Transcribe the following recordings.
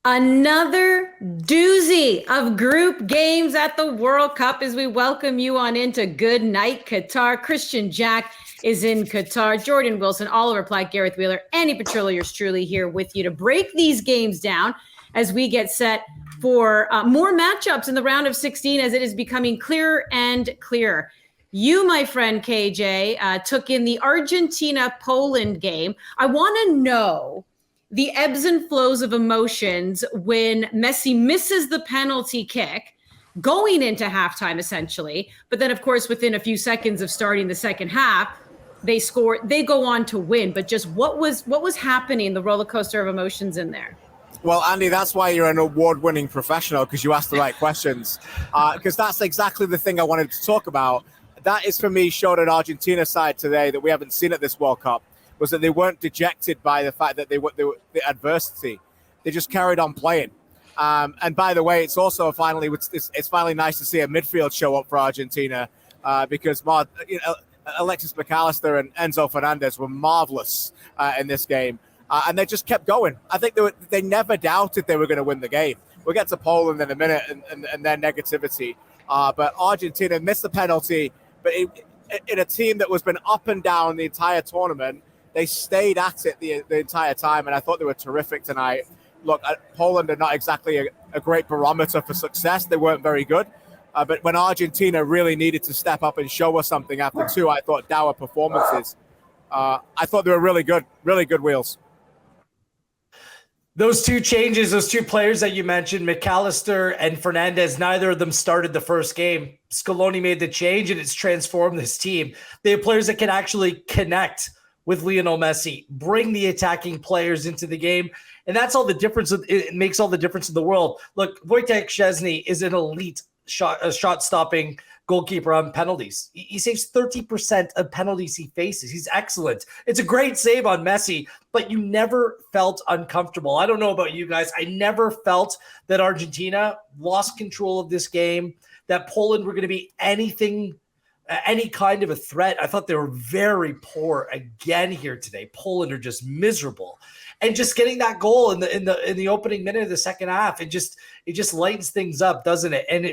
Another doozy of group games at the World Cup as we welcome you on into Good Night Qatar. Kristian Jack is in Qatar. Jordan Wilson, Oliver Platt, Gareth Wheeler, Andy Petrillo, yours truly here with you to break these games down as we get set for more matchups in the round of 16 as it is becoming clearer and clearer. You, my friend KJ, took in the Argentina-Poland game. I want to know the ebbs and flows of emotions when Messi misses the penalty kick going into halftime, essentially. But then, of course, within a few seconds of starting the second half, they score, they go on to win. But just what was happening, the roller coaster of emotions in there? Well, Andy, that's why you're an award-winning professional, because you ask the right questions. Because that's exactly the thing I wanted to talk about. That is, for me, showed an Argentina side today that we haven't seen at this World Cup, was that they weren't dejected by the fact that they were the adversity. They just carried on playing. And by the way, it's also it's finally nice to see a midfield show up for Argentina because Alexis McAllister and Enzo Fernandez were marvelous in this game. And they just kept going. I think they never doubted they were going to win the game. We'll get to Poland in a minute and their negativity. But Argentina missed the penalty, but in a team that was been up and down the entire tournament, they stayed at it the entire time, and I thought they were terrific tonight. Look, Poland are not exactly a great barometer for success. They weren't very good. But when Argentina really needed to step up and show us something after two, I thought dour performances. I thought they were really good wheels. Those two changes, those two players that you mentioned, McAllister and Fernandez, neither of them started the first game. Scaloni made the change, and it's transformed this team. They have players that can actually connect with Lionel Messi, bring the attacking players into the game. And that's all the difference. It makes all the difference in the world. Look, Wojciech Szczęsny is an elite shot-stopping goalkeeper on penalties. He saves 30% of penalties he faces. He's excellent. It's a great save on Messi, but you never felt uncomfortable. I don't know about you guys. I never felt that Argentina lost control of this game, that Poland were going to be any kind of a threat. I thought they were very poor again here today. Poland are just miserable, and just getting that goal in the opening minute of the second half, it just lightens things up, doesn't it? And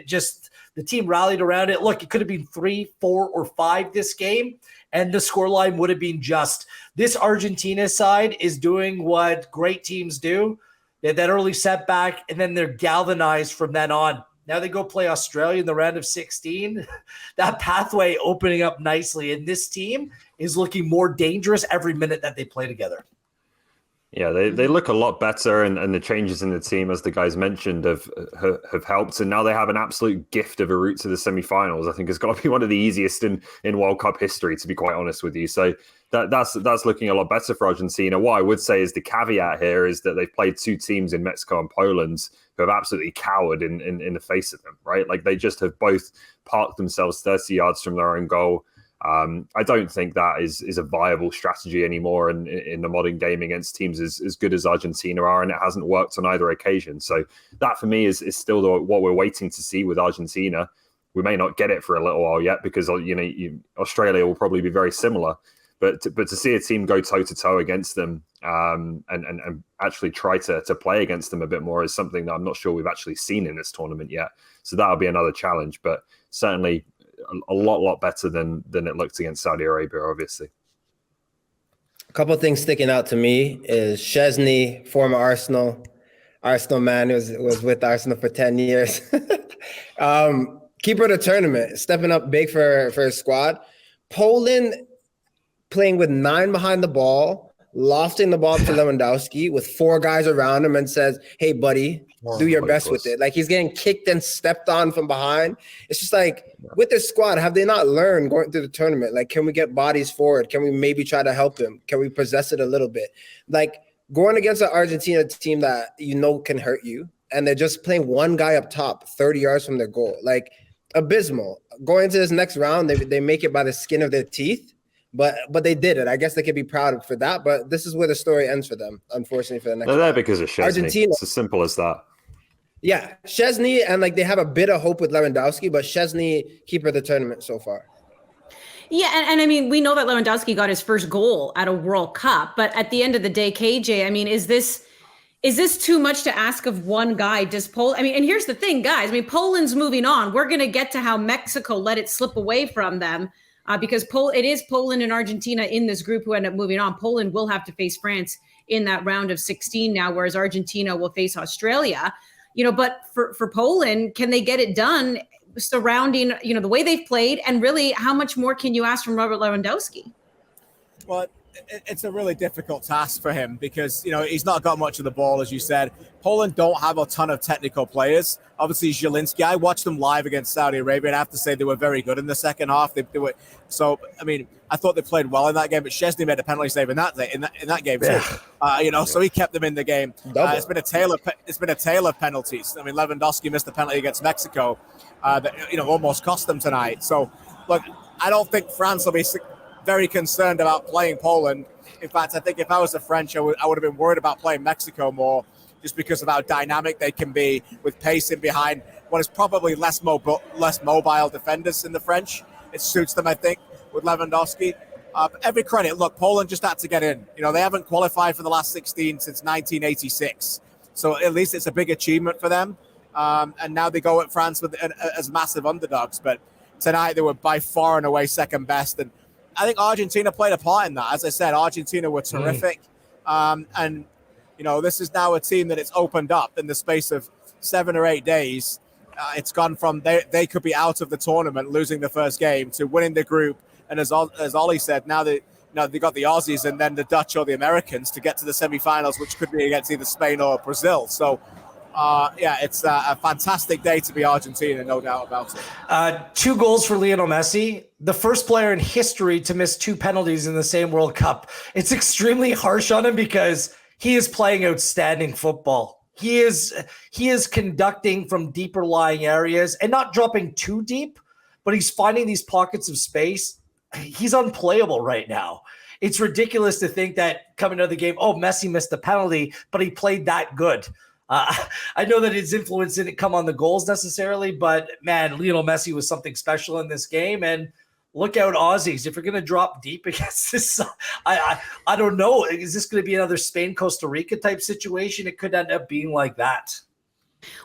the team rallied around it. Look, it could have been 3, 4, or 5 this game, and the scoreline would have been just. This Argentina side is doing what great teams do. They had that early setback, and then they're galvanized from then on. Now they go play Australia in the round of 16. That pathway opening up nicely, and this team is looking more dangerous every minute that they play together. Yeah, they look a lot better, and the changes in the team, as the guys mentioned, have helped. And now they have an absolute gift of a route to the semi-finals. I think it's got to be one of the easiest in World Cup history, to be quite honest with you. So that's looking a lot better for Argentina. What I would say is the caveat here is that they've played two teams in Mexico and Poland who have absolutely cowered in the face of them, right? Like they just have both parked themselves 30 yards from their own goal. I don't think that is a viable strategy anymore in the modern game against teams as good as Argentina are, and it hasn't worked on either occasion. So that for me is still what we're waiting to see with Argentina. We may not get it for a little while yet because Australia will probably be very similar, but to see a team go toe to toe against them and actually try to play against them a bit more is something that I'm not sure we've actually seen in this tournament yet. So that'll be another challenge, but certainly a lot better than it looked against Saudi Arabia, obviously. A couple of things sticking out to me is Szczęsny, former Arsenal man, was with Arsenal for 10 years. Keeper of the tournament, stepping up big for his squad. Poland playing with 9 behind the ball, lofting the ball to Lewandowski with 4 guys around him and says, hey, buddy, do your best with it. Like he's getting kicked and stepped on from behind. It's just like with this squad, have they not learned going through the tournament? Like, can we get bodies forward? Can we maybe try to help him? Can we possess it a little bit? Like going against an Argentina team that can hurt you, and they're just playing one guy up top 30 yards from their goal. Like abysmal. Going into this next round, they make it by the skin of their teeth. But they did it. I guess they could be proud for that. But this is where the story ends for them, unfortunately, for the next. They're there because of Szczęsny. Argentina. It's as simple as that. Yeah, Szczęsny, and like they have a bit of hope with Lewandowski, but Szczęsny keeper of the tournament so far. Yeah, and I mean, we know that Lewandowski got his first goal at a World Cup, but at the end of the day, KJ, I mean, is this Is this too much to ask of one guy? Does Poland, and here's the thing, guys. Poland's moving on. We're going to get to how Mexico let it slip away from them because it is Poland and Argentina in this group who end up moving on. Poland will have to face France in that round of 16 now, whereas Argentina will face Australia. But for Poland, can they get it done surrounding, the way they've played? And really, how much more can you ask from Robert Lewandowski? Well, it's a really difficult task for him because, he's not got much of the ball, as you said. Poland don't have a ton of technical players. Obviously, Zielinski, I watched them live against Saudi Arabia, and I have to say they were very good in the second half. They were, so, I thought they played well in that game, but Szczesny made a penalty save in that game too. So he kept them in the game. It's been a tale of penalties. Lewandowski missed the penalty against Mexico that almost cost them tonight. So, look, I don't think France will be very concerned about playing Poland. In fact, I think if I was the French, I would have been worried about playing Mexico more, just because of how dynamic they can be with pace in behind what is probably less mobile defenders in the French. It suits them, I think, with Lewandowski. Every credit. Look, Poland just had to get in. They haven't qualified for the last 16 since 1986. So at least it's a big achievement for them. And now they go at France as massive underdogs. But tonight they were by far and away second best. And I think Argentina played a part in that. As I said, Argentina were terrific. And this is now a team that it's opened up in the space of 7 or 8 days. It's gone from they could be out of the tournament, losing the first game, to winning the group. And as Ollie said, now they got the Aussies and then the Dutch or the Americans to get to the semifinals, which could be against either Spain or Brazil. So, it's a fantastic day to be Argentina, no doubt about it. 2 goals for Lionel Messi, the first player in history to miss 2 penalties in the same World Cup. It's extremely harsh on him because he is playing outstanding football. He is conducting from deeper lying areas and not dropping too deep, but he's finding these pockets of space. He's unplayable right now. It's ridiculous to think that coming out of the game, Messi missed the penalty, but he played that good. I know that his influence didn't come on the goals necessarily, but man, Lionel Messi was something special in this game. And look out, Aussies, if you're going to drop deep against this, I don't know. Is this going to be another Spain, Costa Rica type situation? It could end up being like that.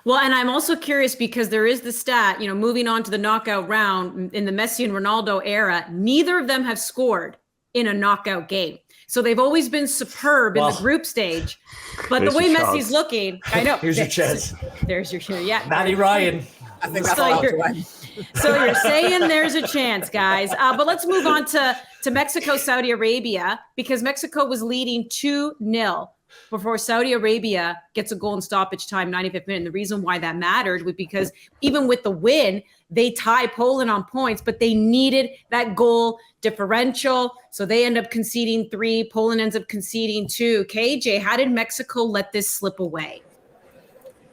Well, and I'm also curious because there is the stat, moving on to the knockout round in the Messi and Ronaldo era, neither of them have scored in a knockout game. So they've always been superb in the group stage. But the way Messi's looking, I know. Here's your chance. There's your chance. Yeah. Matty Ryan. I think that's so you're saying there's a chance, guys. But let's move on to Mexico, Saudi Arabia, because Mexico was leading 2-0 before Saudi Arabia gets a goal in stoppage time, 95th minute. And the reason why that mattered was because even with the win, they tie Poland on points, but they needed that goal differential. So they end up conceding 3. Poland ends up conceding 2. KJ, how did Mexico let this slip away?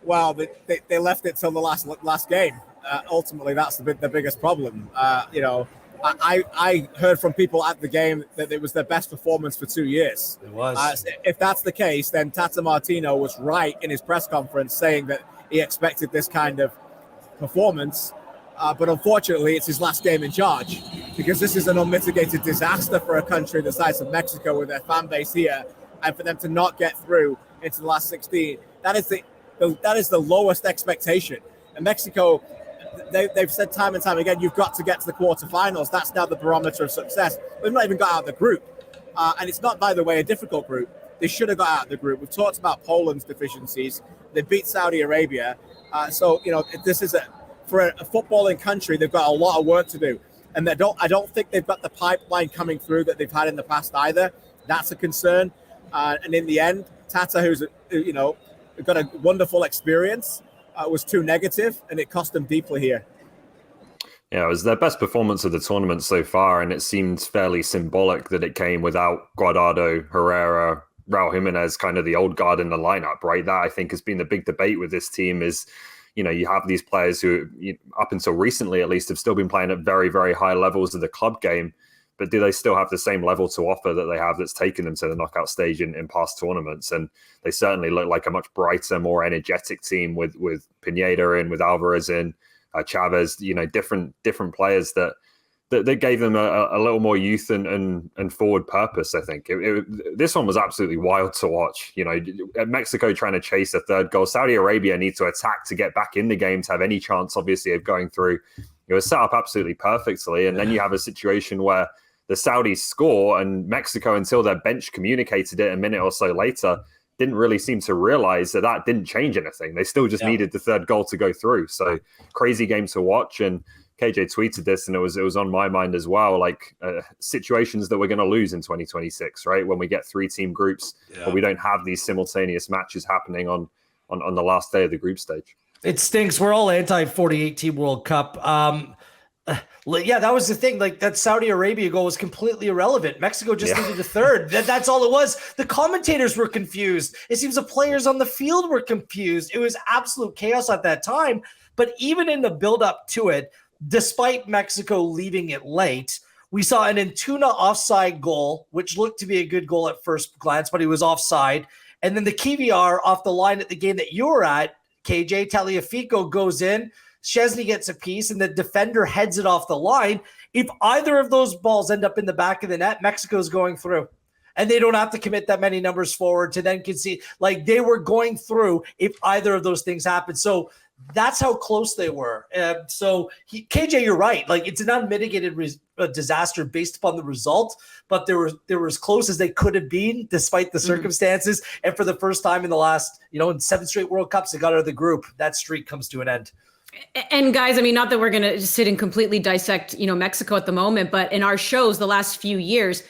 Well, they left it till the last game. Ultimately, that's the biggest problem. I heard from people at the game that it was their best performance for 2 years. It was. If that's the case, then Tata Martino was right in his press conference saying that he expected this kind of performance. But unfortunately, it's his last game in charge because this is an unmitigated disaster for a country the size of Mexico with their fan base here. And for them to not get through into the last 16, that is the lowest expectation. And Mexico, they've said time and time again, you've got to get to the quarterfinals. That's now the barometer of success. They've not even got out of the group. And it's not, by the way, a difficult group. They should have got out of the group. We've talked about Poland's deficiencies. They beat Saudi Arabia. This is for a footballing country, they've got a lot of work to do. And I don't think they've got the pipeline coming through that they've had in the past either. That's a concern. And in the end, Tata, who's got a wonderful experience, was too negative, and it cost them deeply here. Yeah, it was their best performance of the tournament so far, and it seemed fairly symbolic that it came without Guardado, Herrera, Raul Jimenez, kind of the old guard in the lineup, right? That I think has been the big debate with this team is, you have these players who, up until recently at least, have still been playing at very, very high levels of the club game, but do they still have the same level to offer that they have that's taken them to the knockout stage in past tournaments? And they certainly look like a much brighter, more energetic team with Pineda in, with Alvarez in, Chavez, different players that that gave them a little more youth and forward purpose. I think this one was absolutely wild to watch. Mexico trying to chase a third goal. Saudi Arabia need to attack to get back in the game to have any chance, obviously, of going through. It was set up absolutely perfectly, and then you have a situation where the Saudis score, and Mexico, until their bench communicated it a minute or so later, didn't really seem to realize that didn't change anything. They still just needed the third goal to go through. So crazy game to watch. And KJ tweeted this, and it was on my mind as well, like situations that we're going to lose in 2026, right? When we get 3-team groups, but we don't have these simultaneous matches happening on the last day of the group stage. It stinks. We're all anti-48-team World Cup. That was the thing. Like, that Saudi Arabia goal was completely irrelevant. Mexico just needed a third. That's all it was. The commentators were confused. It seems the players on the field were confused. It was absolute chaos at that time. But even in the build-up to it, despite Mexico leaving it late, we saw an Antuna offside goal, which looked to be a good goal at first glance, but he was offside. And then the KVR off the line at the game that you were at, KJ, Tagliafico goes in, Szczesny gets a piece, and the defender heads it off the line. If either of those balls end up in the back of the net, Mexico's going through. And they don't have to commit that many numbers forward to then concede. Like, they were going through if either of those things happened. So that's how close they were. KJ, you're right. Like, it's an unmitigated disaster based upon the result, but they were as close as they could have been despite the circumstances. And for the first time in the last, in 7 straight World Cups, they got out of the group. That streak comes to an end. And guys, I mean, not that we're going to sit and completely dissect, Mexico at the moment, but in our shows the last few years,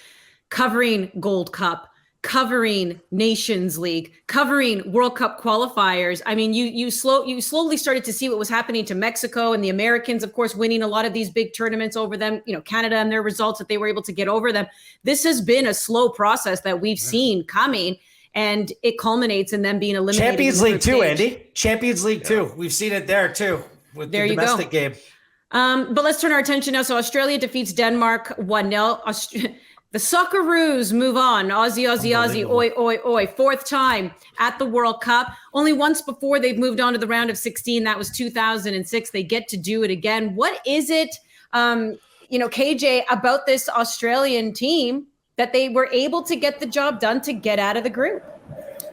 covering Gold Cup, covering Nations League, covering World Cup qualifiers. I mean, you slowly started to see what was happening to Mexico, and the Americans, of course, winning a lot of these big tournaments over them, Canada and their results that they were able to get over them. This has been a slow process that we've seen coming, and it culminates in them being eliminated. Champions League too, Andy. Champions League too. We've seen it there too with the domestic game. But let's turn our attention now. So Australia defeats Denmark 1-0. The Socceroos move on. Aussie, oi, oi, oi. 4th time at the World Cup. Only once before they've moved on to the round of 16. That was 2006. They get to do it again. What is it, KJ, about this Australian team that they were able to get the job done to get out of the group?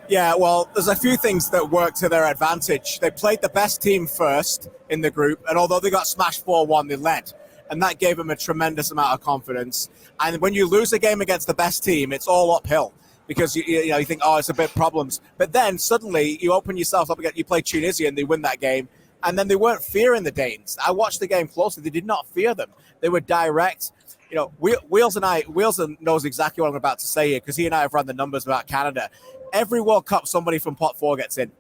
Yeah, well, there's a few things that work to their advantage. They played the best team first in the group, and although they got smashed 4-1, they led. And that gave them a tremendous amount of confidence. And when you lose a game against the best team, it's all uphill because you think, it's a bit problems. But then suddenly you open yourself up again. You play Tunisia and they win that game. And then they weren't fearing the Danes. I watched the game closely. They did not fear them. They were direct. Wheels knows exactly what I'm about to say here because he and I have run the numbers about Canada. Every World Cup, somebody from pot 4 gets in.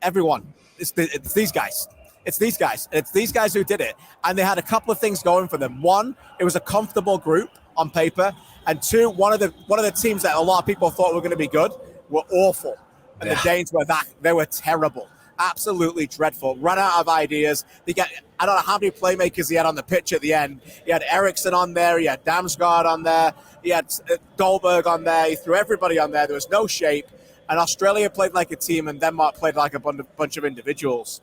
Everyone. It's these guys. It's these guys. It's these guys who did it. And they had a couple of things going for them. One, it was a comfortable group on paper. And 2, one of the teams that a lot of people thought were going to be good were awful. And the Danes they were terrible. Absolutely dreadful. Run out of ideas. I don't know how many playmakers he had on the pitch at the end. He had Eriksson on there. He had Damsgaard on there. He had Dolberg on there. He threw everybody on there. There was no shape. And Australia played like a team and Denmark played like a bunch of individuals.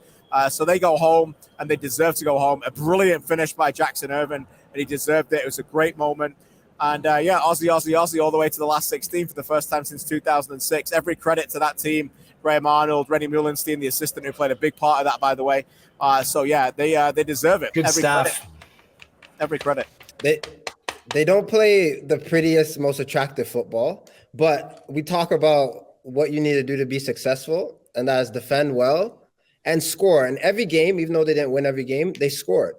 So they go home, and they deserve to go home. A brilliant finish by Jackson Irvine, and he deserved it. It was a great moment. And, Aussie all the way to the last 16 for the first time since 2006. Every credit to that team. Graham Arnold, Rennie Muhlenstein, the assistant who played a big part of that, by the way. They deserve it. Good stuff. Every credit. They don't play the prettiest, most attractive football, but we talk about what you need to do to be successful, and that is defend well and score. And every game, even though they didn't win every game, they scored.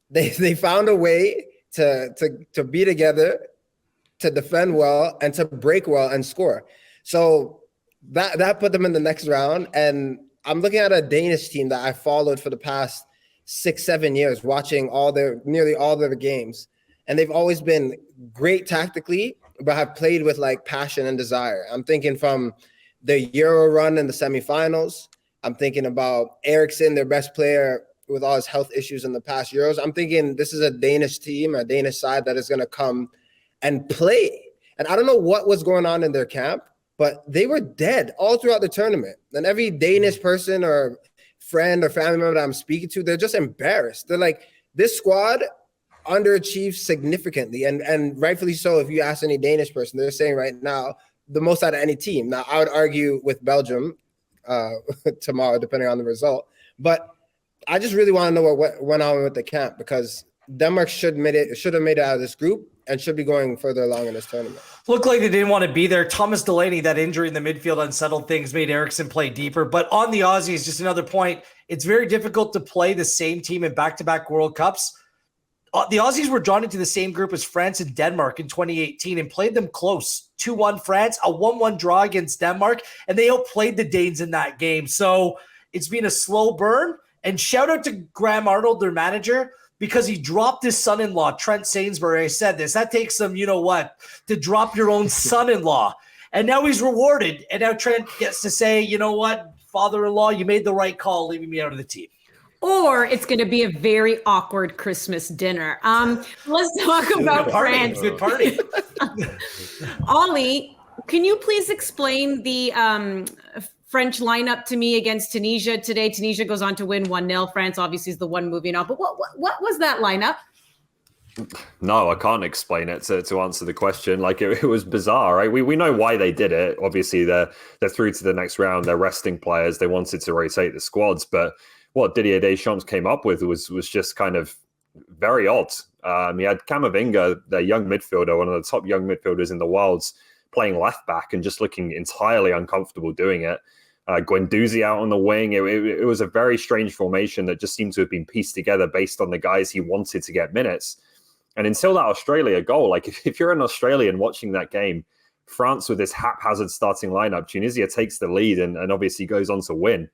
They found a way to be together, to defend well, and to break well and score. So that put them in the next round. And I'm looking at a Danish team that I followed for the past 6-7 years, watching nearly all their games. And they've always been great tactically, but have played with like passion and desire. I'm thinking from the Euro run in the semifinals. I'm thinking about Eriksson, their best player, with all his health issues in the past Euros. I'm thinking this is a Danish team, a Danish side that is going to come and play. And I don't know what was going on in their camp, but they were dead all throughout the tournament. And every Danish person or friend or family member that I'm speaking to, they're just embarrassed. They're like, this squad underachieved significantly, and rightfully so. If you ask any Danish person, they're saying right now the most out of any team. Now, I would argue with Belgium tomorrow, depending on the result. But I just really want to know what went on with the camp, because Denmark should have made it out of this group and should be going further along in this tournament. Looked like they didn't want to be there. Thomas Delaney, that injury in the midfield unsettled things, made Eriksson play deeper. But on the Aussies, just another point, it's very difficult to play the same team in back-to-back World Cups. The Aussies were drawn into the same group as France and Denmark in 2018 and played them close. 2-1 France, a 1-1 draw against Denmark, and they outplayed the Danes in that game. So it's been a slow burn. And shout out to Graham Arnold, their manager, because he dropped his son-in-law, Trent Sainsbury. I said this. That takes some, you know what, to drop your own son-in-law. And now he's rewarded. And now Trent gets to say, you know what, father-in-law, you made the right call leaving me out of the team. Or it's going to be a very awkward Christmas dinner. Let's talk about France. Good party. Ollie, can you please explain the French lineup to me against Tunisia today? Tunisia goes on to win 1-0. France obviously is the one moving on. But what was that lineup? No, I can't explain it to answer the question. Like it was bizarre, right? We know why they did it. Obviously, they're through to the next round. They're resting players. They wanted to rotate the squads, but what Didier Deschamps came up with was just kind of very odd. He had Camavinga, their young midfielder, one of the top young midfielders in the world, playing left back and just looking entirely uncomfortable doing it. Guendouzi out on the wing. It was a very strange formation that just seemed to have been pieced together based on the guys he wanted to get minutes. And until that Australia goal, like if you're an Australian watching that game, France with this haphazard starting lineup, Tunisia takes the lead and obviously goes on to win.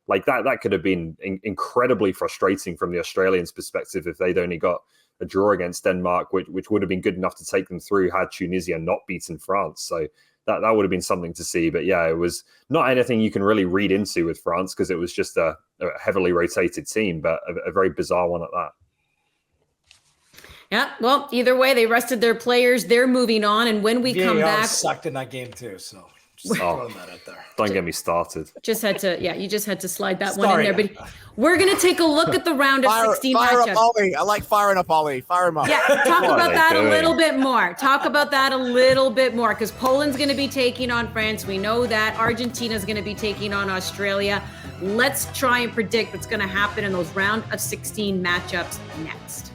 Like that could have been incredibly frustrating from the Australians' perspective if they'd only got a draw against Denmark, which would have been good enough to take them through had Tunisia not beaten France. So that would have been something to see. But yeah, it was not anything you can really read into with France because it was just a heavily rotated team, but a very bizarre one at that. Yeah, well, either way, they rested their players. They're moving on. And when we come back, sucked in that game too. So just throwing that out there. Don't get me started. You just had to slide that one in there. But we're going to take a look at the round of 16 fire matchups. up Ollie. I like firing up Ollie. Fire him up. Yeah, talk about that a little bit more. Because Poland's going to be taking on France. We know that. Argentina's going to be taking on Australia. Let's try and predict what's going to happen in those round of 16 matchups next.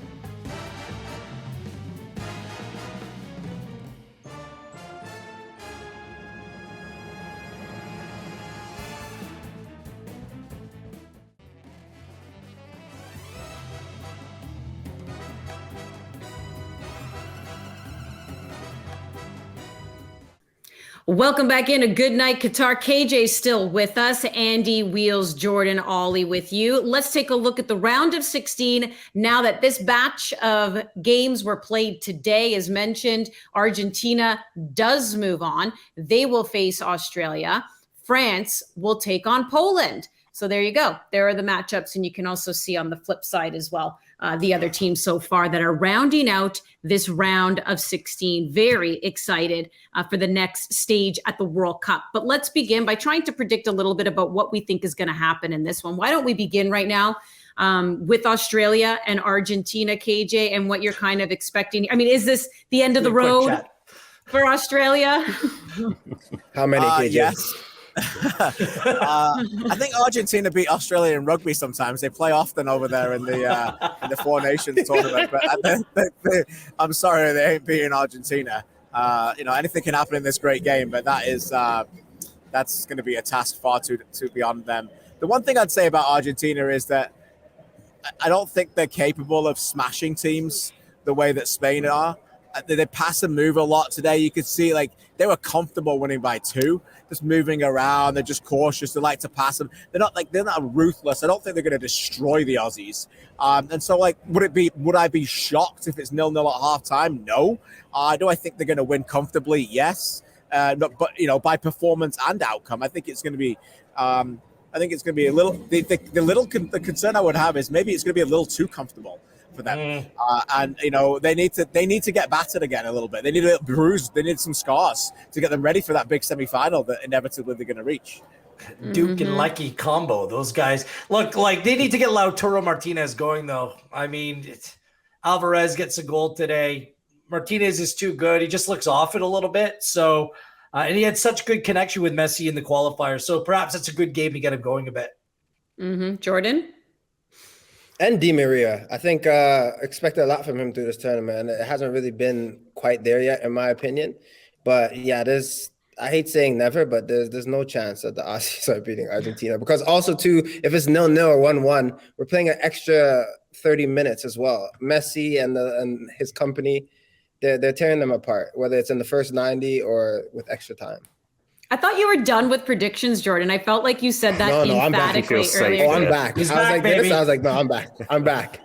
Welcome back into Good Night Qatar. KJ's still with us. Andy, Wheels, Jordan, Ollie with you. Let's take a look at the round of 16. Now that this batch of games were played today, as mentioned, Argentina does move on. They will face Australia. France will take on Poland. So there you go. There are the matchups. And you can also see on the flip side as well, the other teams so far that are rounding out this round of 16. Very excited for the next stage at the World Cup. But let's begin by trying to predict a little bit about what we think is going to happen in this one. Why don't we begin right now with Australia and Argentina, KJ, and what you're kind of expecting? I mean, is this the end of the road for Australia? How many, KJ? Yes. I think Argentina beat Australia in rugby sometimes. They play often over there in the Four Nations tournament. But I'm sorry, they ain't beating Argentina. Anything can happen in this great game, but that's going to be a task far too beyond them. The one thing I'd say about Argentina is that I don't think they're capable of smashing teams the way that Spain are. They pass and move a lot today. You could see they were comfortable winning by 2, just moving around. They're just cautious. They like to pass them. They're not ruthless. I don't think they're going to destroy the Aussies. And so would I be shocked if it's 0-0 at halftime? No. Do I think they're going to win comfortably? Yes. But by performance and outcome, I think it's going to be. I think it's going to be a little. The concern I would have is maybe it's going to be a little too comfortable for them. And they need to get battered again a little bit. They need a little bruise. They need some scars to get them ready for that big semi-final that inevitably they're going to reach. Duke and Lecky combo. Those guys look like they need to get Lautaro Martinez going though. I mean, Alvarez gets a goal today. Martinez is too good. He just looks off it a little bit. So, and he had such good connection with Messi in the qualifier. So perhaps it's a good game to get him going a bit. Mm-hmm. Jordan? And Di Maria. I think expected a lot from him through this tournament, and it hasn't really been quite there yet, in my opinion. But yeah, I hate saying never, but there's no chance that the Aussies are beating Argentina, because also too, if it's 0-0 or 1-1, we're playing an extra 30 minutes as well. Messi and his company, they're tearing them apart, whether it's in the first 90 or with extra time. I thought you were done with predictions, Jordan. I felt like you said that emphatically earlier. I'm back. He's I was back, like baby. this. I was like, no, I'm back. I'm back.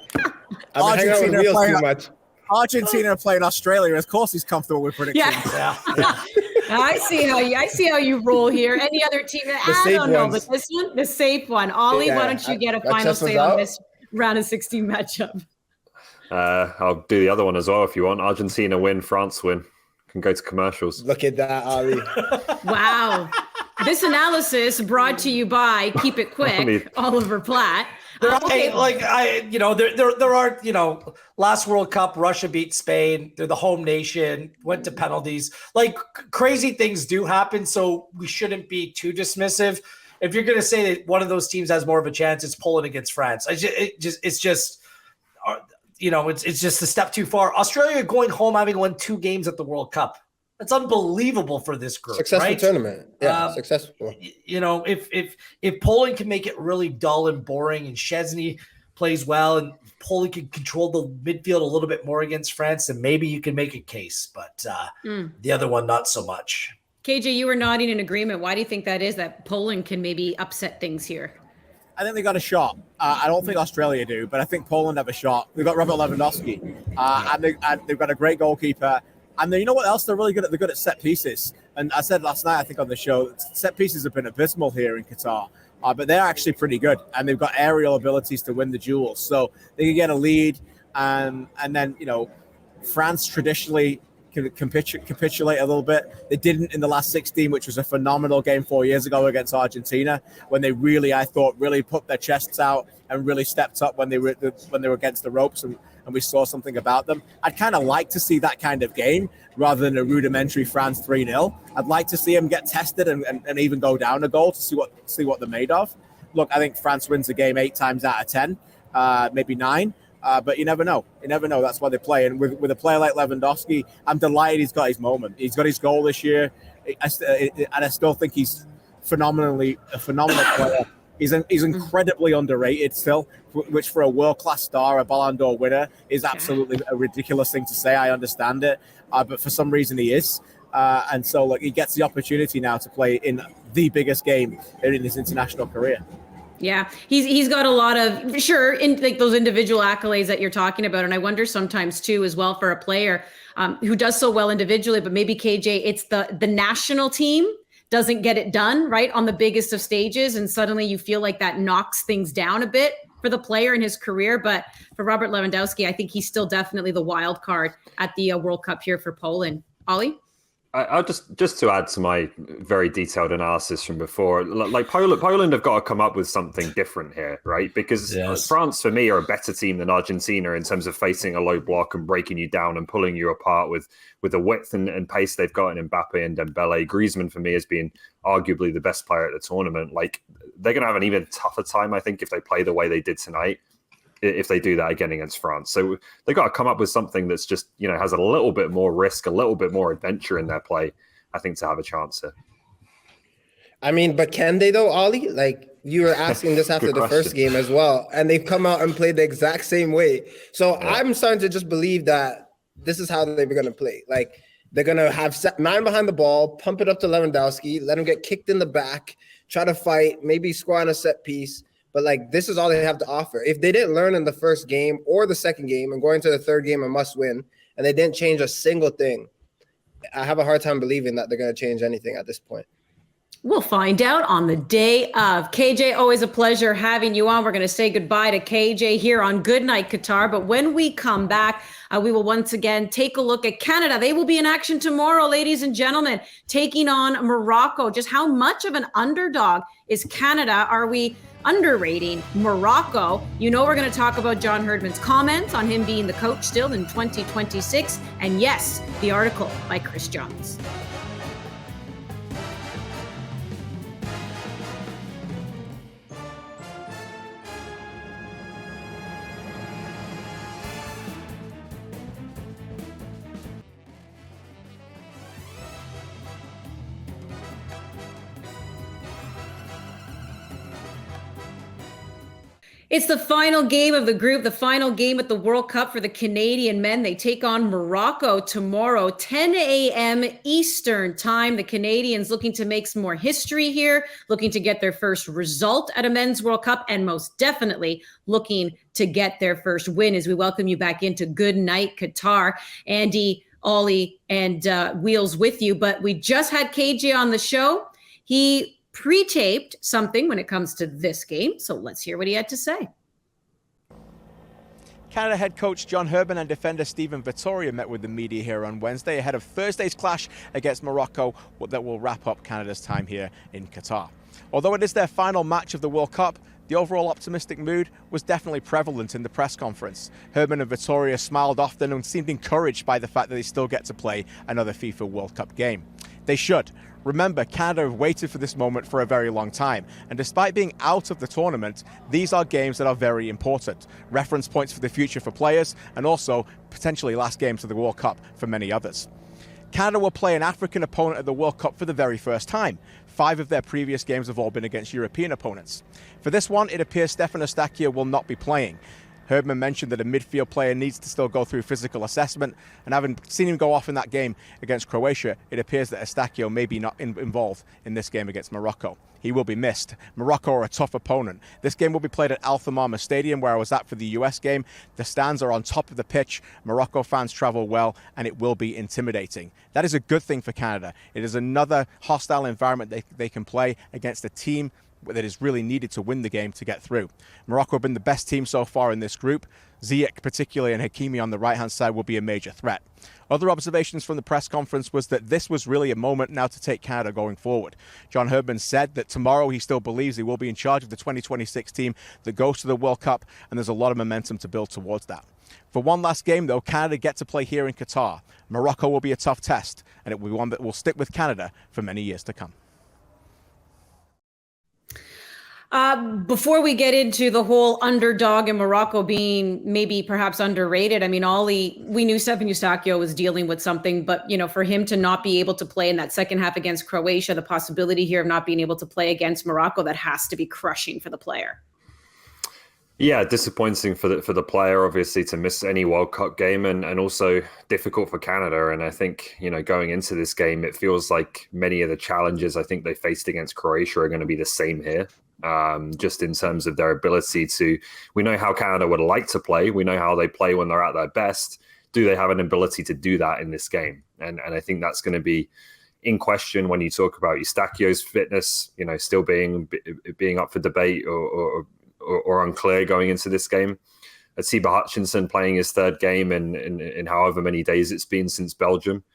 I've been hanging out with Wheels too much. Argentina are playing Australia. Of course, he's comfortable with predictions. Yeah. I see how you roll here. Any other team? I don't know, but this one, the safe one. Ollie, why don't you get a final say on this round of 16 matchup? I'll do the other one as well if you want. Argentina win, France win. Can go to commercials. Look at that, Ollie. Wow. This analysis brought to you by Keep It Quick, Oliver Platt. There are, last World Cup, Russia beat Spain. They're the home nation, went to penalties. Like, crazy things do happen, so we shouldn't be too dismissive. If you're going to say that one of those teams has more of a chance, it's Poland against France. It's just a step too far. Australia going home having won 2 games at the World Cup. That's unbelievable for this group. Successful tournament. Yeah, successful. If Poland can make it really dull and boring, and Szczesny plays well, and Poland can control the midfield a little bit more against France, then maybe you can make a case. But the other one, not so much. KJ, you were nodding in agreement. Why do you think that is, that Poland can maybe upset things here? I think they got a shot. I don't think Australia do, but I think Poland have a shot. They've got Robert Lewandowski, and they've got a great goalkeeper. And you know what else they're really good at? They're good at set pieces. And I said last night, I think on the show, set pieces have been abysmal here in Qatar, but they're actually pretty good. And they've got aerial abilities to win the duels. So they can get a lead. And then, France traditionally can capitulate a little bit. They didn't in the last 16, which was a phenomenal game 4 years ago against Argentina, when they really, I thought, really put their chests out and really stepped up when they were against the ropes, and we saw something about them. I'd kind of like to see that kind of game rather than a rudimentary France 3-0. I'd like to see them get tested and even go down a goal to see what they're made of. Look, I think France wins the game 8 times out of 10, maybe 9. But you never know. You never know. That's why they play. And with a player like Lewandowski, I'm delighted he's got his moment. He's got his goal this year. And I still think he's a phenomenal player. He's incredibly underrated still, which for a world-class star, a Ballon d'Or winner, is absolutely a ridiculous thing to say. I understand it. But for some reason he is. And so he gets the opportunity now to play in the biggest game in his international career. Yeah, he's got a lot of, in like those individual accolades that you're talking about. And I wonder sometimes too, as well, for a player who does so well individually, but maybe KJ, it's the national team doesn't get it done right on the biggest of stages. And suddenly you feel like that knocks things down a bit for the player in his career. But for Robert Lewandowski, I think he's still definitely the wild card at the World Cup here for Poland. Ollie? I'll just to add to my very detailed analysis from before, like Poland have got to come up with something different here, right? Because France, for me, are a better team than Argentina in terms of facing a low block and breaking you down and pulling you apart with the width and pace they've got in Mbappe and Dembele. Griezmann, for me, has been arguably the best player at the tournament. Like, they're going to have an even tougher time, I think, if they play the way they did tonight, if they do that again against France. So they got to come up with something that's just, has a little bit more risk, a little bit more adventure in their play, I think, to have a chance here. I mean, but can they though, Ollie? Like, you were asking this after the first game as well, and they've come out and played the exact same way. So I'm starting to just believe that this is how they're going to play. Like, they're going to have 9 behind the ball, pump it up to Lewandowski, let him get kicked in the back, try to fight, maybe score on a set piece. But this is all they have to offer. If they didn't learn in the first game or the second game and going to the third game a must win, and they didn't change a single thing, I have a hard time believing that they're going to change anything at this point. We'll find out on the day of. KJ, always a pleasure having you on. We're going to say goodbye to KJ here on Good Night Qatar. But when we come back, we will once again take a look at Canada. They will be in action tomorrow, ladies and gentlemen, taking on Morocco. Just how much of an underdog is Canada? Are we underrating Morocco. You know, we're going to talk about John Herdman's comments on him being the coach still in 2026. And yes, the article by Chris Johns. It's the final game of the group, the final game at the World Cup for the Canadian men. They take on Morocco tomorrow, 10 a.m. Eastern time. The Canadians looking to make some more history here, looking to get their first result at a men's World Cup, and most definitely looking to get their first win as we welcome you back into Good Night Qatar. Andy, Ollie, and Wheels with you. But we just had KJ on the show. He pre-taped something when it comes to this game. So let's hear what he had to say. Canada head coach John Herdman and defender Stephen Vittoria met with the media here on Wednesday ahead of Thursday's clash against Morocco that will wrap up Canada's time here in Qatar. Although it is their final match of the World Cup, the overall optimistic mood was definitely prevalent in the press conference. Herdman and Vittoria smiled often and seemed encouraged by the fact that they still get to play another FIFA World Cup game. They should. Remember, Canada have waited for this moment for a very long time, and despite being out of the tournament, these are games that are very important. Reference points for the future for players, and also potentially last games of the World Cup for many others. Canada will play an African opponent at the World Cup for the very first time. 5 of their previous games have all been against European opponents. For this one, it appears Stefan Eustaquio will not be playing. Herdman mentioned that a midfield player needs to still go through physical assessment, and having seen him go off in that game against Croatia, it appears that Eustaquio may be not involved in this game against Morocco. He will be missed. Morocco are a tough opponent. This game will be played at Al Thamama Stadium, where I was at for the US game. The stands are on top of the pitch. Morocco fans travel well, and it will be intimidating. That is a good thing for Canada. It is another hostile environment they can play against a team that is really needed to win the game to get through. Morocco have been the best team so far in this group. Ziyech particularly and Hakimi on the right-hand side will be a major threat. Other observations from the press conference was that this was really a moment now to take Canada going forward. John Herdman said that tomorrow he still believes he will be in charge of the 2026 team that goes to the World Cup, and there's a lot of momentum to build towards that. For one last game, though, Canada get to play here in Qatar. Morocco will be a tough test, and it will be one that will stick with Canada for many years to come. Before we get into the whole underdog and Morocco being maybe perhaps underrated, I mean, Ollie, we knew Stefan Eustaquio was dealing with something, but, you know, for him to not be able to play in that second half against Croatia, the possibility here of not being able to play against Morocco, that has to be crushing for the player. Yeah, disappointing for the player, obviously, to miss any World Cup game, and also difficult for Canada. And I think, you know, going into this game, it feels like many of the challenges I think they faced against Croatia are going to be the same here. Just in terms of their ability to, we know how Canada would like to play. We know how they play when they're at their best. Do they have an ability to do that in this game? And I think that's going to be in question when you talk about Eustaquio's fitness, you know, still being up for debate or unclear going into this game. Atiba Hutchinson playing his third game in however many days it's been since Belgium.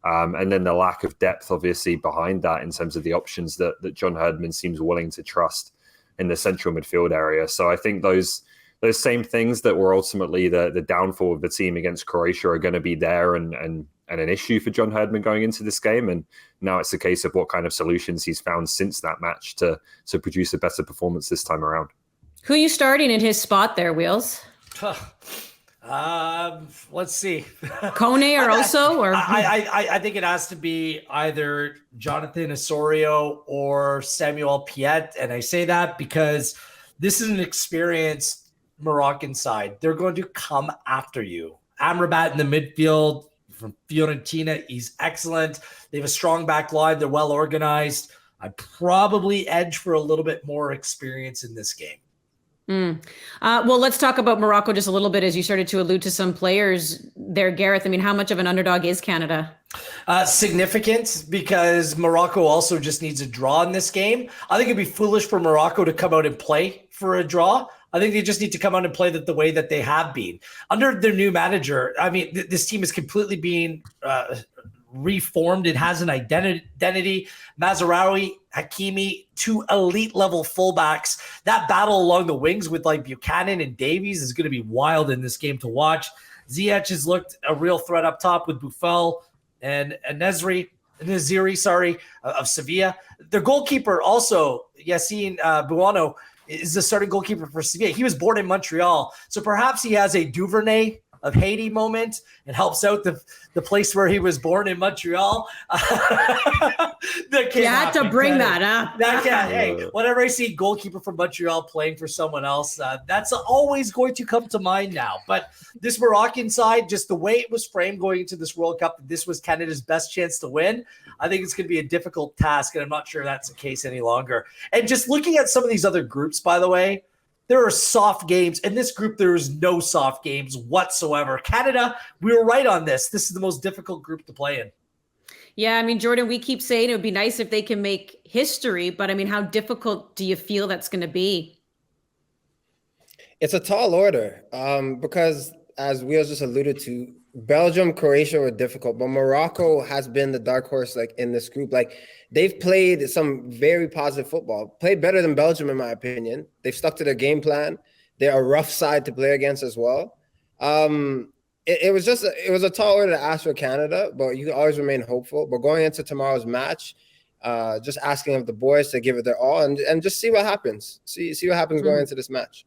And then the lack of depth, obviously, behind that in terms of the options that John Herdman seems willing to trust in the central midfield area. So I think those same things that were ultimately the downfall of the team against Croatia are going to be there and an issue for John Herdman going into this game. And now it's a case of what kind of solutions he's found since that match to produce a better performance this time around. Who are you starting in his spot there, Wheels? Let's see. Kone or also, or I think it has to be either Jonathan Osorio or Samuel Piet, and I say that because this is an experienced Moroccan side. They're going to come after you. Amrabat in the midfield from Fiorentina, he's excellent. They have a strong back line. They're well organized. I'd probably edge for a little bit more experience in this game. Well, let's talk about Morocco just a little bit, as you started to allude to some players there, Gareth. I mean, how much of an underdog is Canada? Significant, because Morocco also just needs a draw in this game. I think it'd be foolish for Morocco to come out and play for a draw. I think they just need to come out and play the way that they have been. Under their new manager, I mean, this team is completely being reformed. It has an identity. Mazraoui, Hakimi, 2 elite level fullbacks. That battle along the wings with like Buchanan and Davies is going to be wild in this game to watch. Ziyech has looked a real threat up top with Buffal and Naziri of Sevilla. Their goalkeeper also, Yassine Buono, is the starting goalkeeper for Sevilla. He was born in Montreal, so perhaps he has a Duvernay of Haiti moment and helps out the place where he was born in Montreal. You had to bring that up. Hey, whenever I see goalkeeper from Montreal playing for someone else, that's always going to come to mind now. But this Moroccan side, just the way it was framed going into this World Cup, this was Canada's best chance to win. I think it's going to be a difficult task, and I'm not sure that's the case any longer. And just looking at some of these other groups, by the way, there are soft games. In this group, there is no soft games whatsoever. Canada, we were right on this. This is the most difficult group to play in. Yeah, I mean, Jordan, we keep saying it would be nice if they can make history, but I mean, how difficult do you feel that's going to be? It's a tall order because, as we just alluded to, Belgium, Croatia were difficult, but Morocco has been the dark horse like in this group. Like they've played some very positive football, played better than Belgium in my opinion. They've stuck to their game plan. They're a rough side to play against as well. It was a tall order to ask for Canada, but you can always remain hopeful. But going into tomorrow's match, just asking of the boys to give it their all and just see what happens. See what happens going into this match.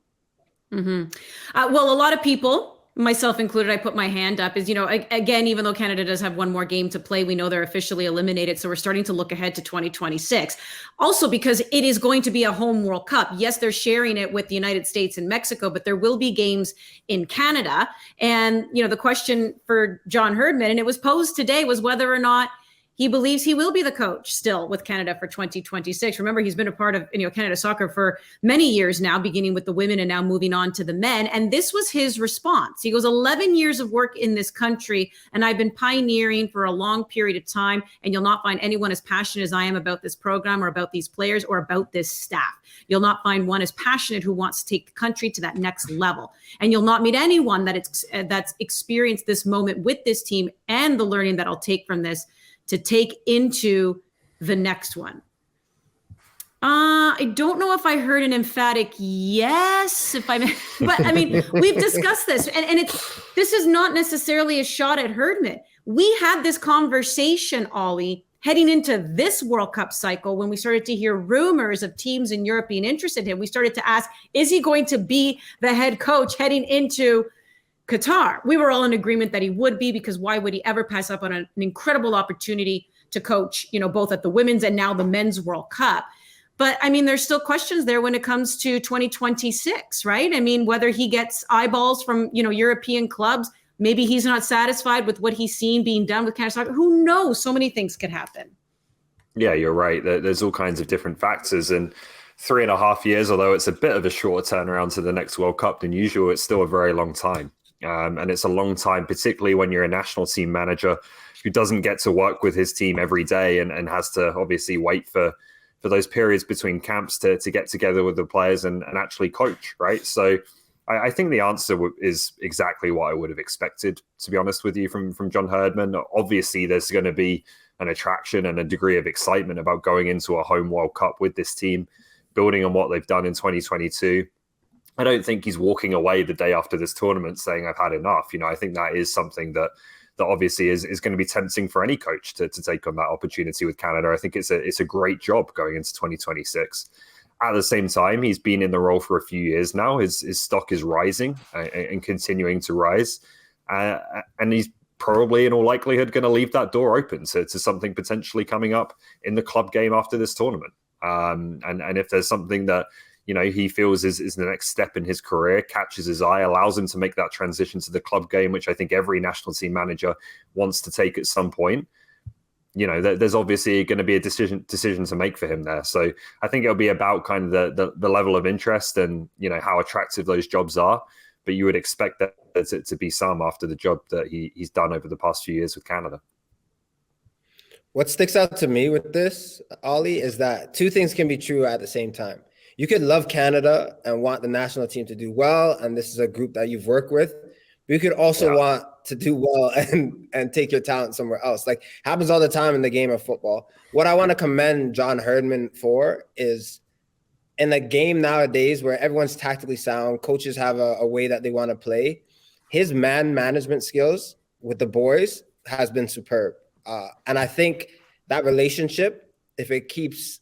Well, a lot of people, myself included, I put my hand up, is, again, even though Canada does have one more game to play, we know they're officially eliminated. So we're starting to look ahead to 2026. Also, because it is going to be a home World Cup. Yes, they're sharing it with the United States and Mexico, but there will be games in Canada. And, the question for John Herdman, and it was posed today, was whether or not he believes he will be the coach still with Canada for 2026. Remember, he's been a part of Canada soccer for many years now, beginning with the women and now moving on to the men. And this was his response. He goes, 11 years of work in this country, and I've been pioneering for a long period of time, and you'll not find anyone as passionate as I am about this program or about these players or about this staff. You'll not find one as passionate who wants to take the country to that next level. And you'll not meet anyone that's experienced this moment with this team and the learning that I'll take from this to take into the next one. I don't know if I heard an emphatic yes, but I mean, we've discussed this, and this is not necessarily a shot at Herdman. We had this conversation, Ollie, heading into this World Cup cycle when we started to hear rumors of teams in Europe being interested in him. We started to ask, is he going to be the head coach heading into Qatar? We were all in agreement that he would be, because why would he ever pass up on an incredible opportunity to coach, both at the women's and now the men's World Cup? But I mean, there's still questions there when it comes to 2026, right? I mean, whether he gets eyeballs from, European clubs, maybe he's not satisfied with what he's seen being done with Canada soccer. Who knows? So many things could happen. Yeah, you're right. There's all kinds of different factors, and 3.5 years, although it's a bit of a shorter turnaround to the next World Cup than usual, it's still a very long time. And it's a long time, particularly when you're a national team manager who doesn't get to work with his team every day and has to obviously wait for those periods between camps to get together with the players and actually coach, right? So I think the answer is exactly what I would have expected, to be honest with you, from John Herdman. Obviously, there's going to be an attraction and a degree of excitement about going into a home World Cup with this team, building on what they've done in 2022. I don't think he's walking away the day after this tournament saying I've had enough. I think that is something that obviously is going to be tempting for any coach to take on that opportunity with Canada. I think it's a great job going into 2026. At the same time, he's been in the role for a few years now. His stock is rising and continuing to rise. And he's probably in all likelihood going to leave that door open to something potentially coming up in the club game after this tournament. And if there's something that he feels is the next step in his career, catches his eye, allows him to make that transition to the club game, which I think every national team manager wants to take at some point. There's obviously going to be a decision to make for him there. So I think it'll be about kind of the level of interest and, how attractive those jobs are. But you would expect that to be some after the job that he's done over the past few years with Canada. What sticks out to me with this, Ollie, is that two things can be true at the same time. You could love Canada and want the national team to do well, and this is a group that you've worked with, but you could also want to do well and take your talent somewhere else. Like, happens all the time in the game of football. What I want to commend John Herdman for is, in a game nowadays where everyone's tactically sound, coaches have a way that they want to play, his man management skills with the boys has been superb. And I think that relationship, if it keeps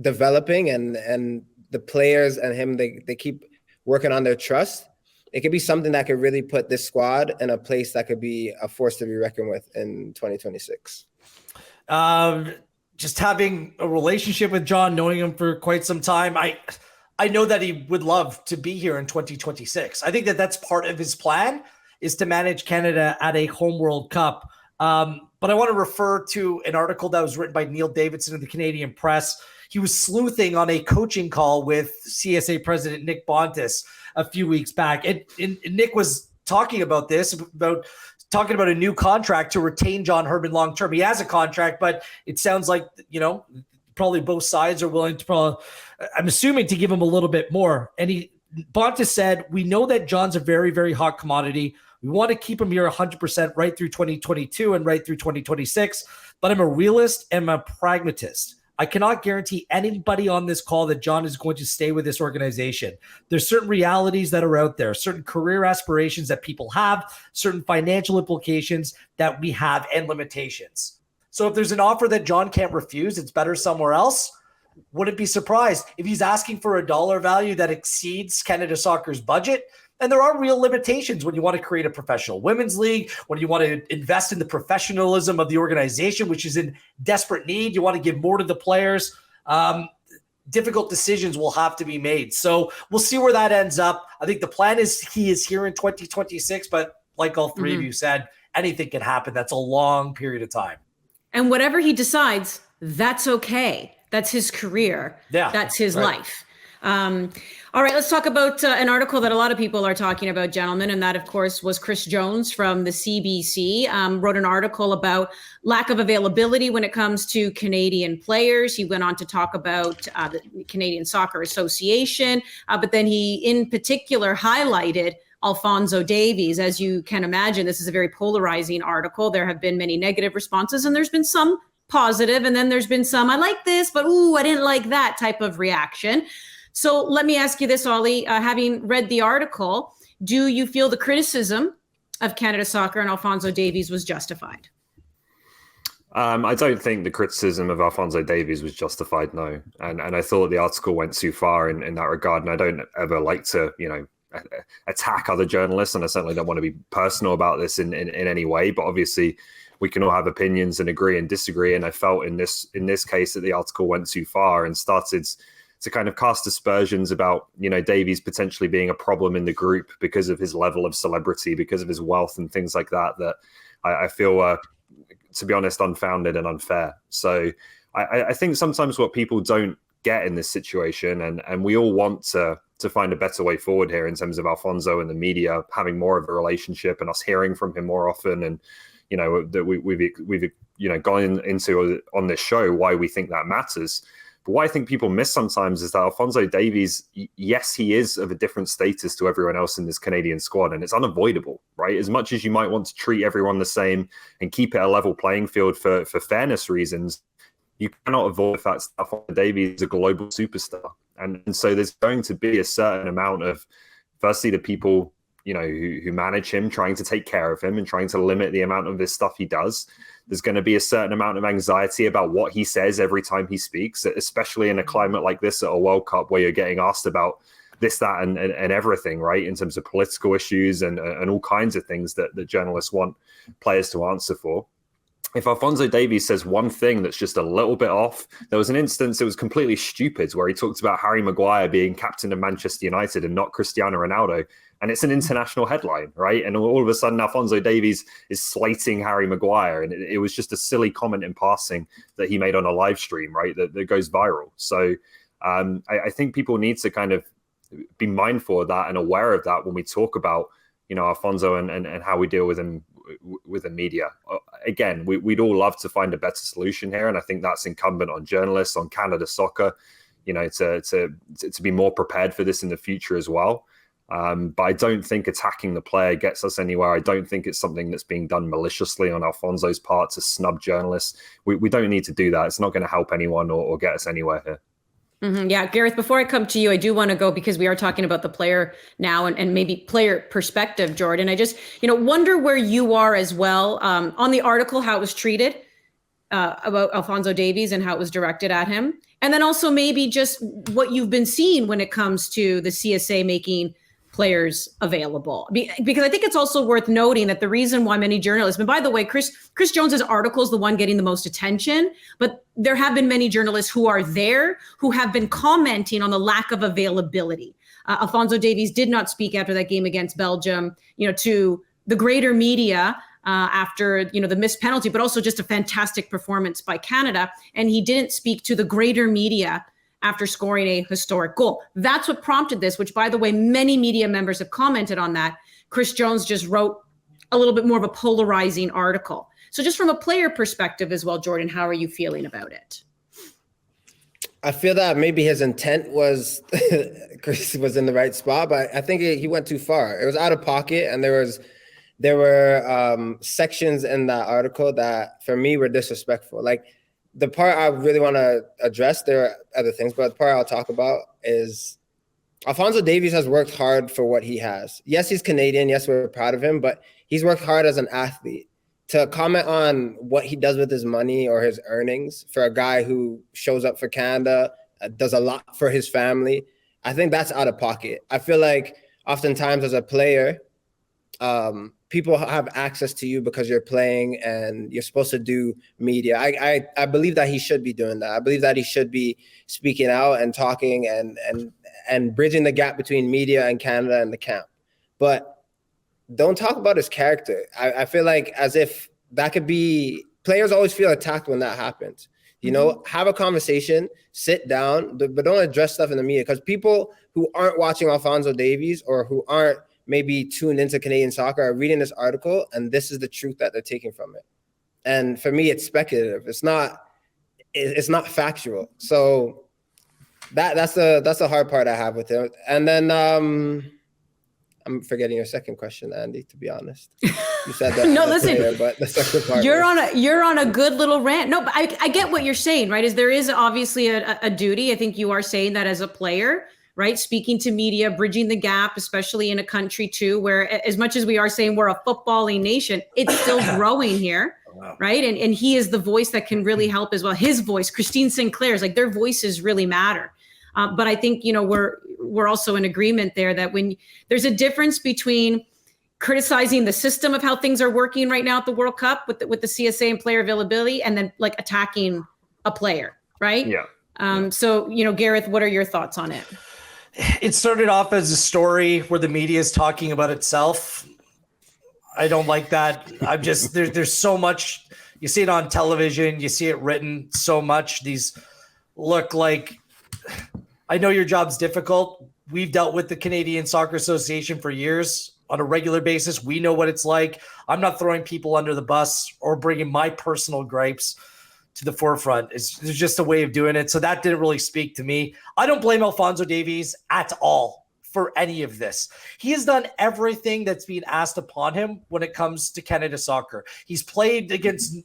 developing and the players and him, they keep working on their trust, it could be something that could really put this squad in a place that could be a force to be reckoned with in 2026. Just having a relationship with John, knowing him for quite some time, I know that he would love to be here in 2026. I think that that's part of his plan, is to manage Canada at a home World Cup. But I want to refer to an article that was written by Neil Davidson of the Canadian Press. He was sleuthing on a coaching call with CSA President Nick Bontis a few weeks back. And Nick was talking about this, talking about a new contract to retain John Herdman long-term. He has a contract, but it sounds like, probably both sides are willing to I'm assuming, to give him a little bit more. And Bontis said, "We know that John's a very, very hot commodity. We want to keep him here 100% right through 2022 and right through 2026. But I'm a realist and I'm a pragmatist. I cannot guarantee anybody on this call that John is going to stay with this organization. There's certain realities that are out there, certain career aspirations that people have, certain financial implications that we have, and limitations. So if there's an offer that John can't refuse, it's better somewhere else. Wouldn't be surprised if he's asking for a dollar value that exceeds Canada Soccer's budget. And there are real limitations when you want to create a professional women's league, when you want to invest in the professionalism of the organization, which is in desperate need. You want to give more to the players. Difficult decisions will have to be made. So we'll see where that ends up. I think the plan is he is here in 2026, but like all three of you said, anything can happen. That's a long period of time. And whatever he decides, that's okay. That's his career. Yeah, that's his life. All right, let's talk about an article that a lot of people are talking about, gentlemen, and that, of course, was Chris Jones from the CBC, wrote an article about lack of availability when it comes to Canadian players. He went on to talk about the Canadian Soccer Association, but then he, in particular, highlighted Alphonso Davies. As you can imagine, this is a very polarizing article. There have been many negative responses, and there's been some positive, and then there's been some, I like this, but ooh, I didn't like that type of reaction. So let me ask you this, Ollie, having read the article, do you feel the criticism of Canada Soccer and Alphonso Davies was justified? I don't think the criticism of Alphonso Davies was justified, no. And I thought the article went too far in that regard. And I don't ever like to, attack other journalists. And I certainly don't want to be personal about this in any way. But obviously, we can all have opinions and agree and disagree. And I felt in this case that the article went too far and started to kind of cast aspersions about, Davies potentially being a problem in the group because of his level of celebrity, because of his wealth and things like that I feel, to be honest, unfounded and unfair. So I think sometimes what people don't get in this situation, and we all want to find a better way forward here in terms of Alphonso and the media having more of a relationship and us hearing from him more often, and that we've gone into on this show why we think that matters. But what I think people miss sometimes is that Alphonso Davies, yes, he is of a different status to everyone else in this Canadian squad, and it's unavoidable, right? As much as you might want to treat everyone the same and keep it a level playing field for fairness reasons, you cannot avoid the fact that Alphonso Davies is a global superstar. And so there's going to be a certain amount of, firstly, the people who manage him, trying to take care of him and trying to limit the amount of this stuff he does. There's going to be a certain amount of anxiety about what he says every time he speaks, especially in a climate like this at a World Cup where you're getting asked about this, that, and everything, right? In terms of political issues and all kinds of things that journalists want players to answer for. If Alphonso Davies says one thing that's just a little bit off, there was an instance, it was completely stupid, where he talked about Harry Maguire being captain of Manchester United and not Cristiano Ronaldo. And it's an international headline, right? And all of a sudden, Alphonso Davies is slating Harry Maguire. And it was just a silly comment in passing that he made on a live stream, right? That goes viral. So I think people need to kind of be mindful of that and aware of that when we talk about, Alphonso and how we deal with him with the media. Again, we'd all love to find a better solution here. And I think that's incumbent on journalists, on Canada Soccer, to be more prepared for this in the future as well. But I don't think attacking the player gets us anywhere. I don't think it's something that's being done maliciously on Alfonso's part to snub journalists. We don't need to do that. It's not going to help anyone or get us anywhere here. Mm-hmm. Yeah, Gareth, before I come to you, I do want to go, because we are talking about the player now and maybe player perspective, Jordan. I just, wonder where you are as well on the article, how it was treated about Alfonso Davies and how it was directed at him. And then also maybe just what you've been seeing when it comes to the CSA making players available. Because I think it's also worth noting that the reason why many journalists, and by the way, Chris Jones's article is the one getting the most attention, but there have been many journalists who are there who have been commenting on the lack of availability. Alfonso Davies did not speak after that game against Belgium, to the greater media after, the missed penalty, but also just a fantastic performance by Canada. And he didn't speak to the greater media after scoring a historic goal. That's what prompted this, which, by the way, many media members have commented on that. Chris Jones just wrote a little bit more of a polarizing article. So just from a player perspective as well, Jordan, how are you feeling about it? I feel that maybe his intent was Chris was in the right spot, but I think he went too far. It was out of pocket, and there were sections in that article that for me were disrespectful. Like, the part I really want to address, there are other things, but the part I'll talk about is Alfonso Davies has worked hard for what he has. Yes, he's Canadian. Yes, we're proud of him, but he's worked hard as an athlete. To comment on what he does with his money or his earnings for a guy who shows up for Canada, does a lot for his family, I think that's out of pocket. I feel like oftentimes as a player, people have access to you because you're playing and you're supposed to do media. I believe that he should be doing that. I believe that he should be speaking out and talking and bridging the gap between media and Canada and the camp. But don't talk about his character. I feel like as if that could be, players always feel attacked when that happens. Have a conversation, sit down, but don't address stuff in the media, because people who aren't watching Alfonso Davies or who aren't maybe tuned into Canadian soccer are reading this article, and this is the truth that they're taking from it. And for me, it's speculative. It's not factual. So that's the hard part I have with it. And then I'm forgetting your second question, Andy, to be honest. You said that. No, listen, player, but the second part you're on a good little rant. No, but I get what you're saying, right? There is obviously a duty. I think you are saying that as a player, right? Speaking to media, bridging the gap, especially in a country too, where as much as we are saying we're a footballing nation, it's still growing here, right? And he is the voice that can really help as well. His voice, Christine Sinclair's, like, their voices really matter. But I think, we're also in agreement there that when there's a difference between criticizing the system of how things are working right now at the World Cup with the CSA and player availability, and then like attacking a player, right? Yeah. So, Gareth, what are your thoughts on it? It started off as a story where the media is talking about itself. I don't like that. I'm just, there's so much. You see it on television. You see it written so much. These look like, I know your job's difficult. We've dealt with the Canadian Soccer Association for years on a regular basis. We know what it's like. I'm not throwing people under the bus or bringing my personal gripes to the forefront. It's just a way of doing it. So that didn't really speak to me. I don't blame Alfonso Davies at all for any of this. He has done everything that's being asked upon him when it comes to Canada soccer. He's played against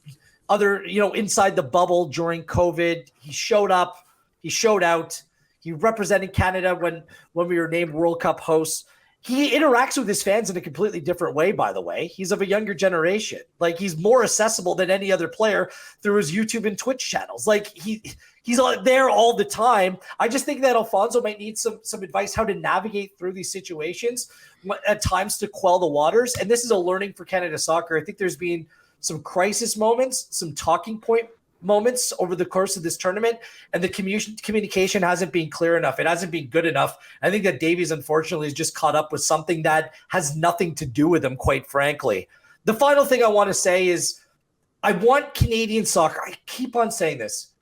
other, inside the bubble during COVID. He showed up. He showed out. He represented Canada when we were named World Cup hosts. He interacts with his fans in a completely different way, by the way. He's of a younger generation. Like, he's more accessible than any other player through his YouTube and Twitch channels. Like, he's there all the time. I just think that Alfonso might need some advice how to navigate through these situations at times to quell the waters. And this is a learning for Canada soccer. I think there's been some crisis moments, some talking point moments over the course of this tournament, and the communication hasn't been clear enough. It hasn't been good enough. I think that Davies, unfortunately, is just caught up with something that has nothing to do with him, quite frankly. The final thing I want to say is I want Canadian soccer. I keep on saying this.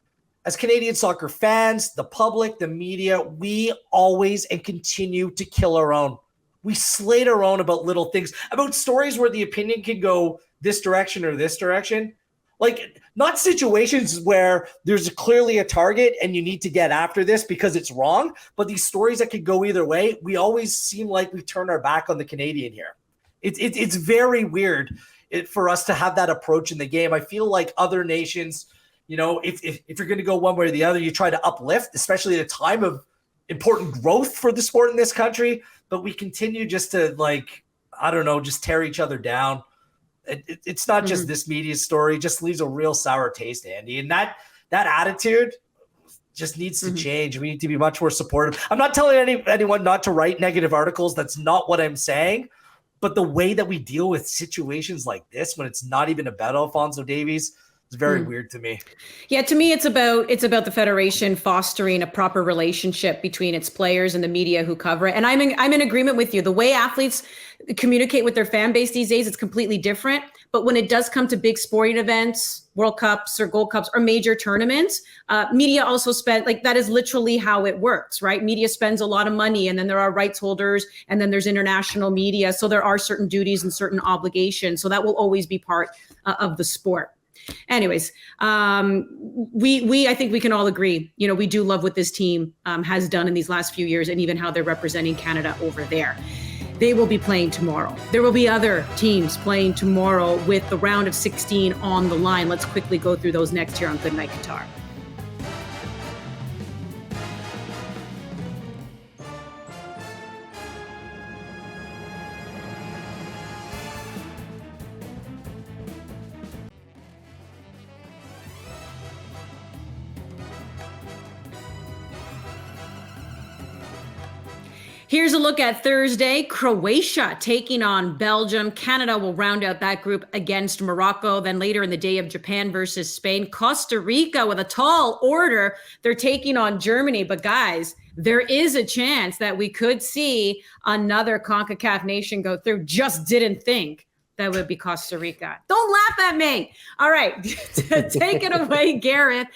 As Canadian soccer fans, the public, the media, we always and continue to kill our own. We slate our own about little things, about stories where the opinion can go this direction or this direction. Like, not situations where there's clearly a target and you need to get after this because it's wrong, but these stories that could go either way, we always seem like we turn our back on the Canadian here. It's very weird for us to have that approach in the game. I feel like other nations, if you're going to go one way or the other, you try to uplift, especially at a time of important growth for the sport in this country, but we continue just to just tear each other down. It's not just this media story, just leaves a real sour taste, Andy. And that attitude just needs to change. We need to be much more supportive. I'm not telling anyone not to write negative articles. That's not what I'm saying. But the way that we deal with situations like this, when it's not even about Alphonso Davies, is very weird to me. Yeah, to me, it's about the federation fostering a proper relationship between its players and the media who cover it. And I'm in agreement with you. The way athletes communicate with their fan base these days, it's completely different. But when it does come to big sporting events, World Cups or Gold Cups or major tournaments, media also spend, that is literally how it works, right? Media spends a lot of money, and then there are rights holders, and then there's international media. So there are certain duties and certain obligations. So that will always be part of the sport. Anyways, I think we can all agree, we do love what this team has done in these last few years, and even how they're representing Canada over there. They will be playing tomorrow. There will be other teams playing tomorrow with the round of 16 on the line. Let's quickly go through those next here on Good Night Qatar. Here's a look at Thursday. Croatia taking on Belgium. Canada will round out that group against Morocco. Then later in the day of Japan versus Spain. Costa Rica with a tall order. They're taking on Germany. But guys, there is a chance that we could see another CONCACAF nation go through. Just didn't think that would be Costa Rica. Don't laugh at me. All right, take it away, Gareth.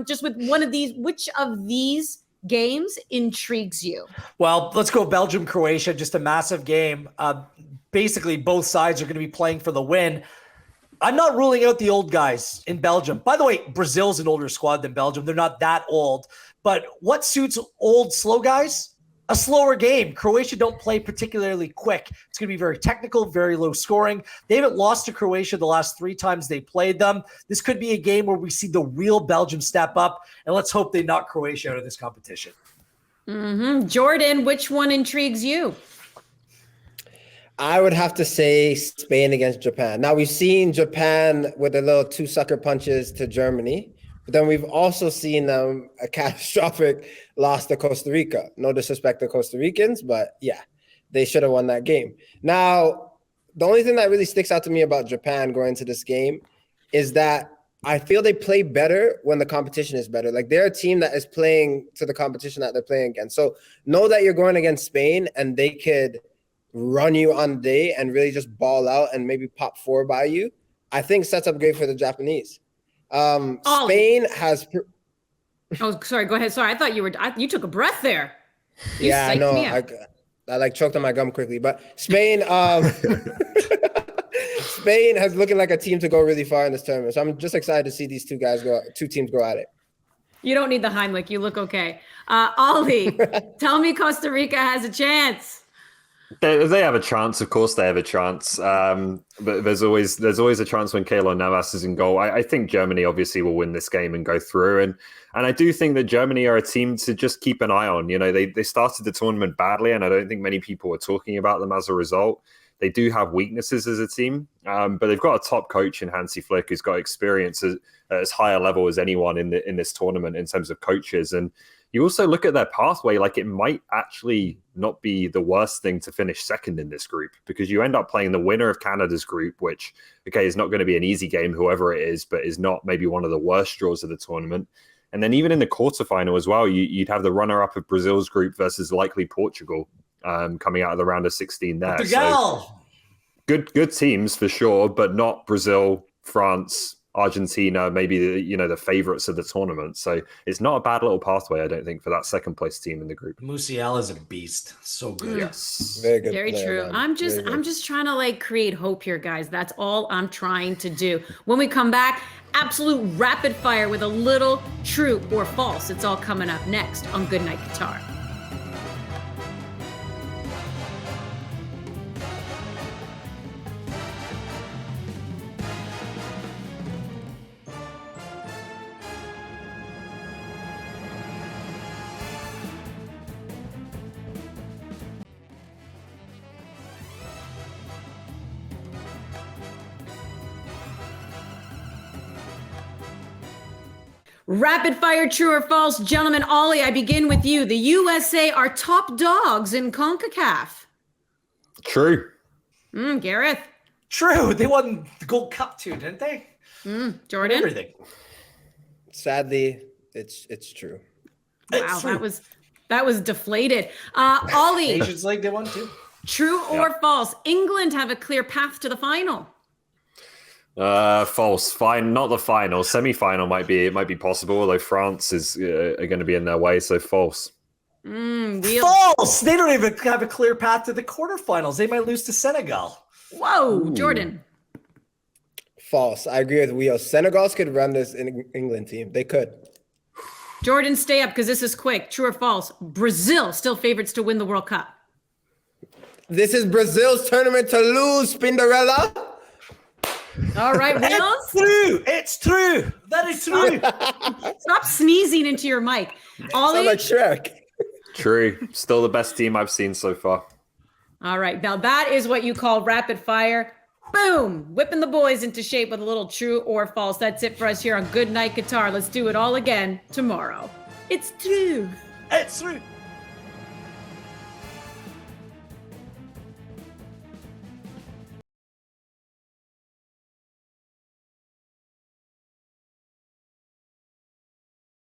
Just with one of these, which of these games intrigues you? Well, let's go Belgium, Croatia, just a massive game. Basically, both sides are going to be playing for the win. I'm not ruling out the old guys in Belgium. By the way, Brazil's an older squad than Belgium. They're not that old. But what suits old, slow guys? A slower game. Croatia don't play particularly quick. It's going to be very technical, very low scoring. They haven't lost to Croatia the last 3 times they played them. This could be a game where we see the real Belgium step up, and let's hope they knock Croatia out of this competition. Jordan, which one intrigues you? I would have to say Spain against Japan. Now, we've seen Japan with a little 2 sucker punches to Germany. But then we've also seen them a catastrophic loss to Costa Rica. No disrespect to Costa Ricans, but yeah, they should have won that game. Now, the only thing that really sticks out to me about Japan going into this game is that I feel they play better when the competition is better. Like, they're a team that is playing to the competition that they're playing against. So know that you're going against Spain and they could run you on the day and really just ball out and maybe pop 4 by you. I think sets up great for the Japanese. Spain has. Oh, sorry. Go ahead. Sorry, I thought you took a breath there. Yeah, I know. I choked on my gum quickly, but Spain. Spain has looking like a team to go really far in this tournament. So I'm just excited to see these two teams go at it. You don't need the Heimlich. You look okay. Ollie, tell me Costa Rica has a chance. They have a chance, of course. They have a chance, but there's always a chance when Keylor Navas is in goal. I think Germany obviously will win this game and go through, and I do think that Germany are a team to just keep an eye on. They started the tournament badly, and I don't think many people are talking about them as a result. They do have weaknesses as a team, but they've got a top coach in Hansi Flick who's got experience at as high a level as anyone in this tournament in terms of coaches. And you also look at their pathway, like it might actually not be the worst thing to finish second in this group, because you end up playing the winner of Canada's group, which, okay, is not going to be an easy game, whoever it is, but is not maybe one of the worst draws of the tournament. And then even in the quarterfinal as well, you'd have the runner-up of Brazil's group versus likely Portugal coming out of the round of 16 there. So good teams for sure, but not Brazil, France, Argentina, maybe the favorites of the tournament. So it's not a bad little pathway, I don't think, for that second place team in the group. Musiala is a beast. So good. Yes. Very good. Very player, true. man. I'm just trying to like create hope here, guys. That's all I'm trying to do. When we come back, absolute rapid fire with a little true or false. It's all coming up next on Good Night Qatar. Rapid fire, true or false. Gentlemen, Ollie, I begin with you. The USA are top dogs in CONCACAF. True. Gareth. True. They won the Gold Cup too, didn't they? Jordan. Everything. Sadly, it's true. Wow, It's true. that was deflated. Ollie, Nations League, they won too. true or false? England have a clear path to the final. False. Fine, not the final. Semi-final might be possible, although France is going to be in their way. So false. False. They don't even have a clear path to the quarterfinals. They might lose to Senegal. Whoa, Jordan. False. I agree with Wheel. Senegals could run this England team. They could. Jordan, stay up because this is quick. True or false? Brazil still favorites to win the World Cup. This is Brazil's tournament to lose, Spinderella. All right, Wheels. It's true. It's true. That is true. Stop sneezing into your mic. Sound Ollie. like Shrek. True. Still the best team I've seen so far. All right, now that is what you call rapid fire. Boom! Whipping the boys into shape with a little true or false. That's it for us here on Good Night Qatar. Let's do it all again tomorrow. It's true. It's true.